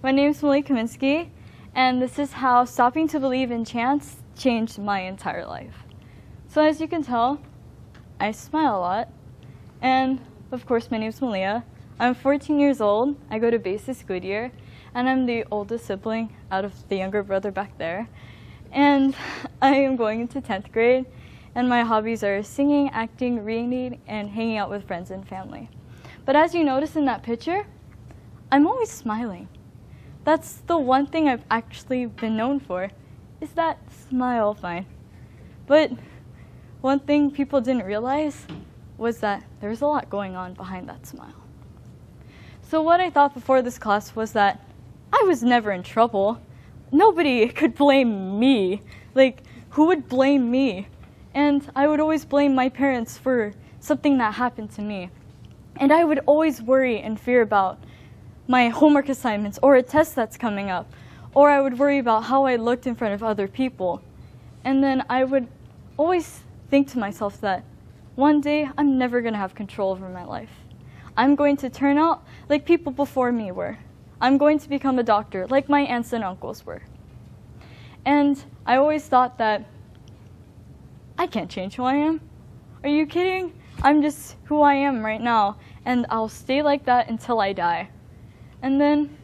My name is Molly Kaminsky, and this is how stopping to believe in chance changed my entire life. So as you can tell, I smile a lot, and of course my name is Malia. I'm 14 years old, I go to Basis Goodyear, and I'm the oldest sibling out of the younger brother back there. And I am going into 10th grade, and my hobbies are singing, acting, reading, and hanging out with friends and family. But as you notice in that picture, I'm always smiling. That's the one thing I've actually been known for, is that smile fine. But one thing people didn't realize was that there's a lot going on behind that smile. So what I thought before this class was that I was never in trouble. Nobody could blame me. Like, who would blame me? And I would always blame my parents for something that happened to me. And I would always worry and fear about my homework assignments or a test that's coming up. Or I would worry about how I looked in front of other people. And then I would always think to myself that one day I'm never going to have control over my life. I'm going to turn out like people before me were. I'm going to become a doctor like my aunts and uncles were. And I always thought that I can't change who I am. Are you kidding? I'm just who I am right now, and I'll stay like that until I die. And then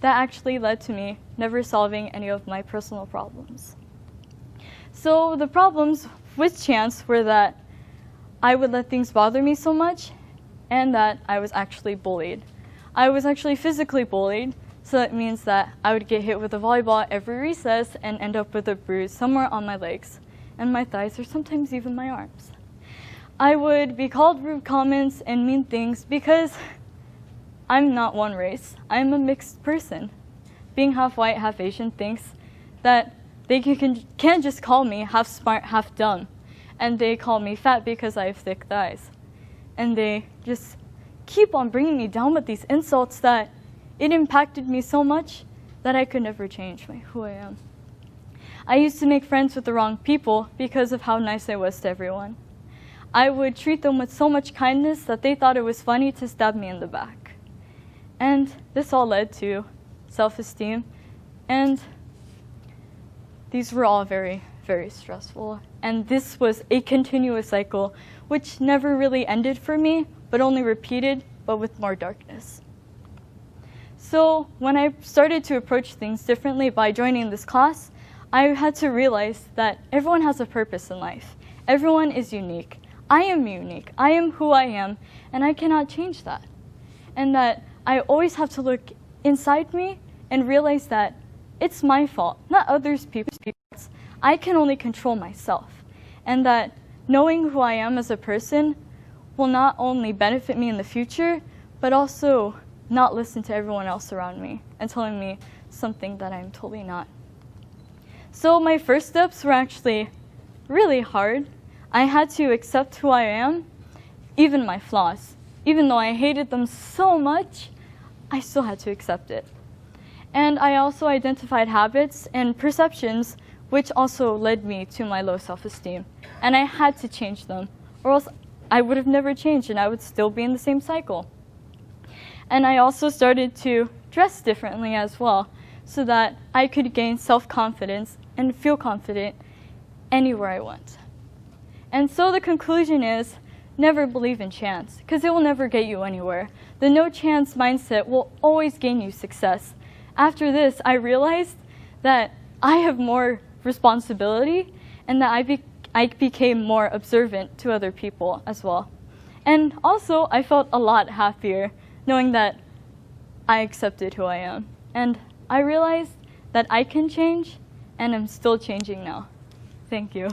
that actually led to me never solving any of my personal problems. So the problems with chance were that I would let things bother me so much, and that I was actually bullied. I was actually physically bullied, so that means that I would get hit with a volleyball every recess and end up with a bruise somewhere on my legs, and my thighs, or sometimes even my arms. I would be called rude comments and mean things because I'm not one race. I'm a mixed person. Being half white, half Asian thinks that they can't just call me half smart, half dumb. And they call me fat because I have thick thighs. And they just keep on bringing me down with these insults that it impacted me so much that I could never change who I am. I used to make friends with the wrong people because of how nice I was to everyone. I would treat them with so much kindness that they thought it was funny to stab me in the back. And this all led to self-esteem, and these were all very, very stressful. And this was a continuous cycle, which never really ended for me, but only repeated, but with more darkness. So when I started to approach things differently by joining this class, I had to realize that everyone has a purpose in life. Everyone is unique. I am unique. I am who I am, and I cannot change that. And that I always have to look inside me and realize that it's my fault, not others people's. I can only control myself. And that knowing who I am as a person will not only benefit me in the future, but also not listen to everyone else around me and telling me something that I'm totally not. So my first steps were actually really hard. I had to accept who I am, even my flaws. Even though I hated them so much, I still had to accept it. And I also identified habits and perceptions which also led me to my low self-esteem. And I had to change them, or else I would have never changed and I would still be in the same cycle. And I also started to dress differently as well, so that I could gain self-confidence and feel confident anywhere I went. And so the conclusion is, never believe in chance, because it will never get you anywhere. The no chance mindset will always gain you success. After this, I realized that I have more responsibility and that I became more observant to other people as well. And also, I felt a lot happier knowing that I accepted who I am. And I realized that I can change, and I'm still changing now. Thank you.